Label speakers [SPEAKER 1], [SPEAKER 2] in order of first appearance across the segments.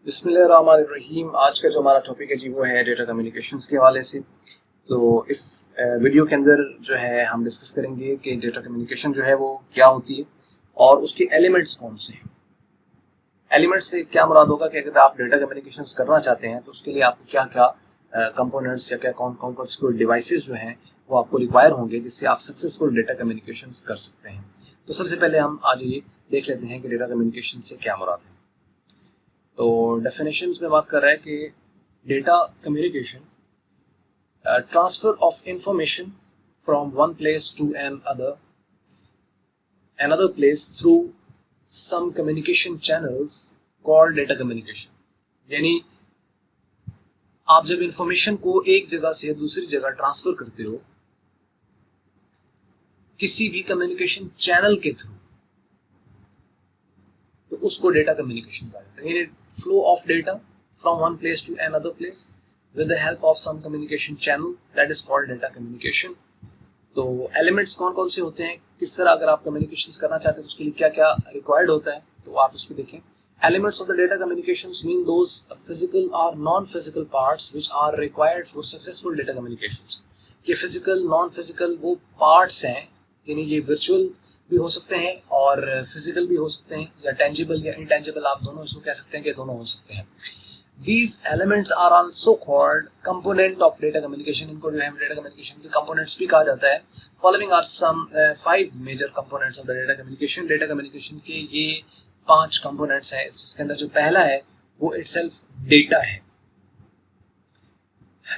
[SPEAKER 1] बिस्मिल्लाहिर्रहमानिर्रहीम। आज का जो हमारा टॉपिक है जी वो है डेटा कम्युनिकेशंस के हवाले से। तो इस वीडियो के अंदर जो है हम डिस्कस करेंगे कि डेटा कम्युनिकेशन जो है वो क्या होती है और उसके एलिमेंट्स कौन से हैं। एलिमेंट्स से क्या मुराद होगा कि अगर आप डेटा कम्युनिकेशंस करना चाहते हैं तो उसके लिए आपको क्या क्या कंपोनेंट्स या क्या कौन कौन कौन से डिवाइसेस जो हैं वो आपको रिक्वायर होंगे जिससे आप सक्सेसफुल डेटा कम्युनिकेशंस कर सकते हैं। तो सबसे पहले हम आज ये देख लेते हैं कि डेटा कम्युनिकेशन से क्या मुराद है। तो डेफिनेशंस में बात कर रहा है कि data communication transfer of information from one place to another place through some communication channels called data communication. यानी आप जब इंफॉर्मेशन को एक जगह से दूसरी जगह ट्रांसफर करते हो किसी भी कम्युनिकेशन चैनल के थ्रू तो उसको डेटा कम्युनिकेशन कहा जाता है। यानी flow of data from one place to another place with the help of some communication channel, that is called data communication. तो एलिमेंट्स कौन कौन से होते हैं, किस तरह अगर आप कम्युनिकेशन करना चाहते हैं तो उसके लिए क्या क्या रिक्वायर्ड होता है, तो आप उसको देखें। Elements of the data communications mean those physical or non-physical parts which are required for successful data communications। ये physical, non-physical वो parts हैं, यानी ये virtual भी हो सकते हैं और physical भी हो सकते हैं, या tangible या intangible, आप दोनों इसको कह सकते हैं कि दोनों हो सकते हैं। These elements are also called component of data communication। इनको जो है data communication के components भी कहा जाता है। Following are some 5 major components of the data communication। data communication के ये 5 कंपोनेंट्स हैं। इसके अंदर जो पहला है वो इटसेल्फ डेटा है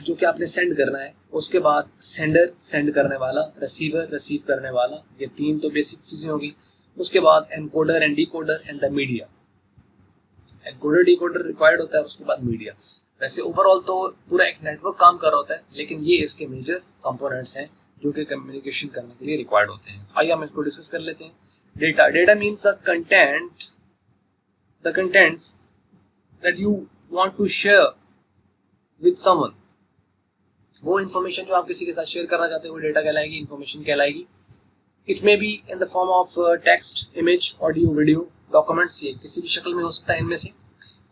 [SPEAKER 1] जो कि आपने सेंड करना है। उसके बाद सेंडर, सेंड करने वाला, रिसीवर, रिसीव करने वाला, ये 3 तो बेसिक चीजें होगी। उसके बाद encoder and decoder and the media. Encoder decoder required होता है, उसके बाद मीडिया। वैसे ओवरऑल तो पूरा एक नेटवर्क काम कर रहा होता है, लेकिन ये इसके मेजर कंपोनेंट्स हैं जो कि कम्युनिकेशन करने के लिए रिक्वायर्ड होते हैं। आइए हम इसको डिस्कस कर लेते हैं। Data means the contents that you want to share with someone। वो इंफॉर्मेशन जो आप किसी के साथ शेयर करना चाहते हो वो डेटा कहलाएगी, इंफॉर्मेशन कहलाएगी। It may be in the form of text, image, audio, video, documents, ये किसी भी शक्ल में हो सकता है इनमें से।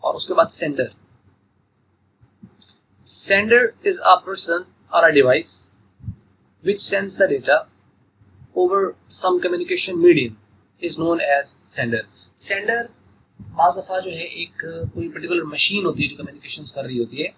[SPEAKER 1] और उसके बाद सेंडर इज अ पर्सन और a device which sends the data over some communication medium is known as sender। Sender बाज़ दफ़ा जो है एक कोई पर्टिकुलर मशीन होती है जो कम्युनिकेशंस कर रही होती है,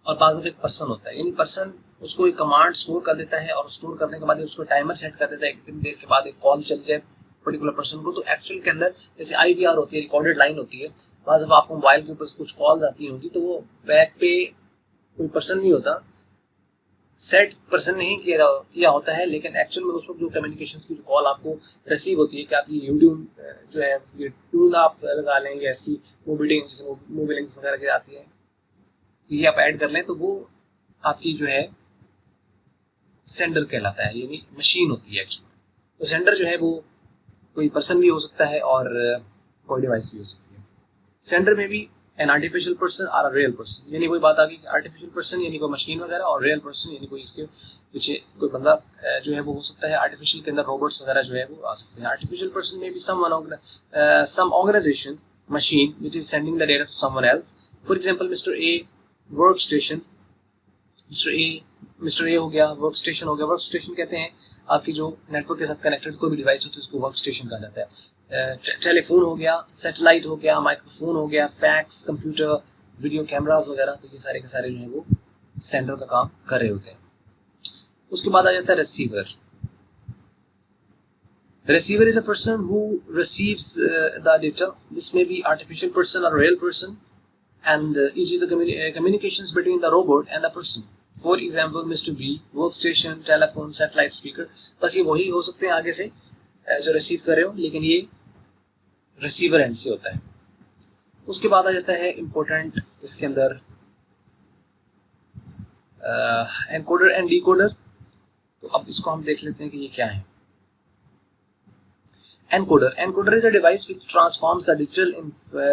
[SPEAKER 1] और बाज़ दफ़ा एक पर्सन होता है। यानी पर्सन उसको एक कमांड स्टोर कर देता है और स्टोर करने के बाद उसको टाइमर सेट कर देता है, कितनी देर के बाद एक कॉल चल जाए पर्टिकुलर पर्सन को। तो एक्चुअल के अंदर जैसे IVR होती है, रिकॉर्डेड लाइन होती है, बाज़ दफ़ा आपको मोबाइल के ऊपर कुछ कॉल्स आती होंगी तो वो बैक पे कोई पर्सन नहीं होता, सेट पर्सन नहीं किया होता है, लेकिन एक्चुअल में उस वक्त जो कम्युनिकेशंस की जो कॉल आपको रिसीव होती है कि आप ये यूट्यूब जो है ये ट्यून आप लगा लें या इसकी मोबिलिंग जैसे मोबिलिंग वगैरह की आती है ये आप ऐड कर लें तो वो आपकी जो है सेंडर कहलाता है, यानी मशीन होती है एक्चुअली। तो सेंडर जो है वो कोई पर्सन भी हो सकता है और कोई डिवाइस भी हो सकती है। सेंडर में भी एन आर्टिफिशियल पर्सन और अ रियल पर्सन, यानी कोई बात आ गई कि आर्टिफिशियल पर्सन यानी कोई मशीन वगैरह, और रियल पर्सन यानी कोई इसके पीछे कोई बंदा जो है वो हो सकता है। आर्टिफिशियल के अंदर रोबोट्स वगैरह जो है वो आ सकते हैं। आर्टिफिशियल पर्सन में भी some organisation machine which is sending the data to someone else. For example mister A work station, mister A हो गया, वर्क स्टेशन हो गया। वर्क स्टेशन कहते हैं आपकी जो नेटवर्क के साथ कनेक्टेड कोई भी डिवाइस होती है उसको वर्क स्टेशन कहा जाता है। टेलीफोन हो गया, सैटेलाइट हो गया, माइक्रोफोन हो गया, फैक्स, कंप्यूटर, वीडियो कैमरास वगैरह, तो ये सारे के सारे जो है वो सेंडर का काम कर रहे होते हैं। उसके बाद आ जाता है receiver. Receiver is a person who receives the data. This may be artificial person और real person and each is the communications between the robot and the person। For example, Mr. B, workstation, telephone, satellite speaker। बस ये वही हो सकते हैं आगे से जो रिसीव कर रहे हो, लेकिन ये रिसीवर एंड से होता है। उसके बाद आ जाता है इम्पोर्टेंट इसके अंदर एनकोडर एंड डिकोडर। तो अब इसको हम देख लेते हैं कि ये क्या है। Encoder is a device which transforms the digital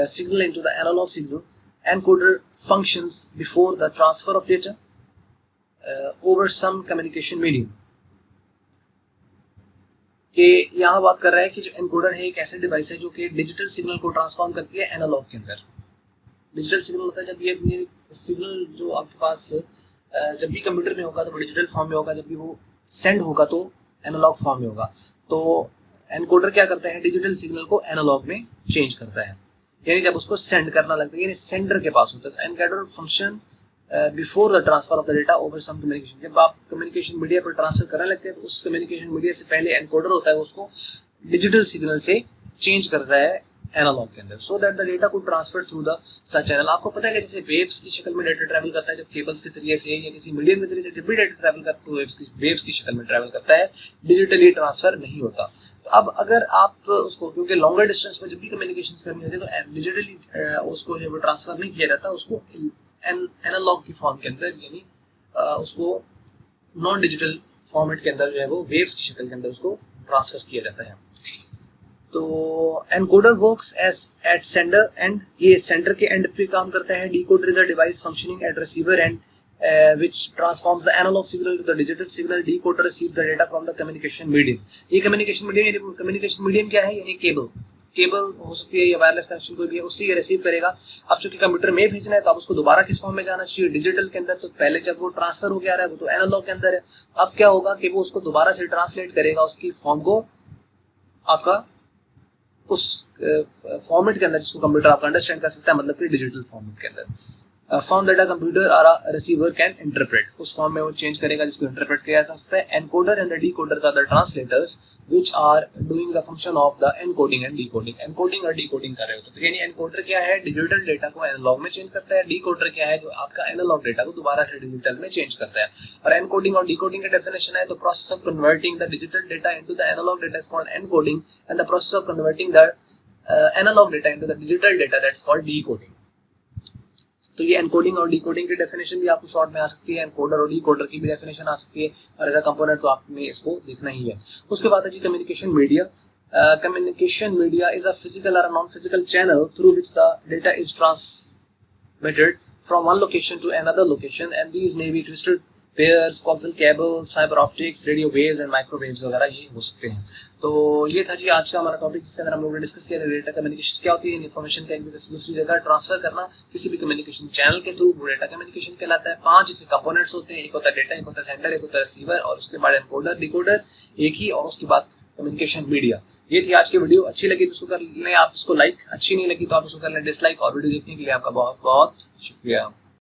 [SPEAKER 1] signal into the analog signal। Encoder functions before the transfer of data over some communication medium। कि यहाँ बात कर रहा है कि जो एनकोडर है एक ऐसे डिवाइस है जो कि डिजिटल सिग्नल को ट्रांसफॉर्म करती है एनालॉग के अंदर। डिजिटल सिग्नल होता है जब ये सिग्नल जो आपके पास जब भी कंप्यूटर में होगा तो वो डिजिटल फॉर्म में होगा, जब भी वो सेंड होगा तो एनालॉग फॉर्म में होगा। तो एनकोडर क्या करता है, डिजिटल सिग्नल को एनालॉग में चेंज करता है, यानी जब उसको सेंड करना लगता है, यानी सेंडर के पास होता है। Encoder function before the transfer of the data over some communication, जब आप कम्युनिकेशन मीडिया पर ट्रांसफर करने लगते हैं तो उस कम्युनिकेशन मीडिया से पहले एनकोडर होता है उसको डिजिटल सिग्नल से चेंज करता है एनालॉग के अंदर, सो दैट द डेटा को transfer through the such channel. आपको पता है कि जैसे वेव्स की शक्ल में डेटा ट्रैवल करता है, जब केबल्स के जरिए से या किसी मीडियम के जरिए से जब भी डेटा ट्रैवल करता है वेव्स की शक्ल में ट्रैवल करता है, डिजिटली ट्रांसफर नहीं होता। तो अब अगर आप उसको, क्योंकि लॉन्गर डिस्टेंस में जब भी कम्युनिकेशन करनी होती है तो डिजिटली उसको जब ट्रांसफर नहीं किया जाता, उसको एनालॉग की फॉर्म के अंदर, यानी उसको नॉन डिजिटल फॉर्मेट के अंदर जो है वो वेव्स की शक्ल के अंदर उसको ट्रांसफर किया जाता है। तो encoder works as at sender end, ये सेंडर के एंड पे काम करता है। Decoder is a device functioning at receiver end which transforms the analog signal to the digital signal. Decoder receives the data from the communication medium. ये communication medium, यानी communication medium क्या है, यानी केबल हो सकती है या वायरलेस कनेक्शन कोई भी है, उससे ये रिसीव करेगा। अब चूंकि कंप्यूटर में भेजना है तो अब उसको दोबारा किस फॉर्म में जाना चाहिए, डिजिटल के अंदर। तो पहले जब वो ट्रांसफर हो गया रहा है वो तो एनालॉग के अंदर है, अब क्या होगा कि वो उसको दोबारा से ट्रांसलेट करेगा उसकी फॉर्म को आपका उस फॉर्मेट के अंदर जिसको कंप्यूटर आपका अंडरस्टैंड कर सकता है, मतलब कि डिजिटल फॉर्मेट के अंदर। फॉर्म दैट अ कंप्यूटर और अ रिसीवर कैन इंटरप्रेट, उस फॉर्म में वो चेंज करेगा जिसको इंटरप्रेट किया जा सकता है। Encoder and the decoders are the translators which are doing the function of the encoding and decoding. Encoding और डिकोडिंग कर रहे होते हैं। यानी एनकोडर क्या है, डिजिटल डेटा को एनालॉग में चेंज करता है। डिकोडर क्या है, जो आपका एनालॉग डेटा को दोबारा से डिजिटल में चेंज करता है। और एनकोडिंग और डिकोडिंग का डेफिनेशन है, तो process of converting the digital data into the analogue data is called encoding and the process of converting the analogue data into the digital data that's called decoding. तो ये encoding और decoding की definition भी आपको short में आ सकती है, encoder और डिकोडर की भी डेफिनेशन आ सकती है, और एज अ कंपोनेंट तो आपने इसको देखना ही है। उसके बाद है जी communication media. Communication media is a physical और non physical channel through which the data is transmitted from one location to another location and these may be twisted pairs, coaxial cables, fibre optics, radio waves and microwaves वगैरह ये हो सकते हैं। तो ये था जी आज का हमारा टॉपिक, जिसके अंदर हम लोगों ने डिस्कस किया डेटा कम्युनिकेशन क्या होती है, इन्फॉर्मेशन का एक जगह से दूसरी जगह ट्रांसफर करना किसी भी कम्युनिकेशन चैनल के थ्रू, वो डेटा कम्युनिकेशन कहलाता है। 5 इसके कंपोनेंट्स होते हैं, एक होता है डेटा, एक होता है सेंडर, एक होता है रिसीवर, और उसके बाद एनकोडर डिकोडर एक ही, और उसके बाद कम्युनिकेशन मीडिया। ये थी आज की वीडियो। अच्छी लगी तो उसको कर लें आप उसको लाइक, अच्छी नहीं लगी तो आप उसको कर लें डिसलाइक, और वीडियो देखने के लिए आपका बहुत बहुत शुक्रिया।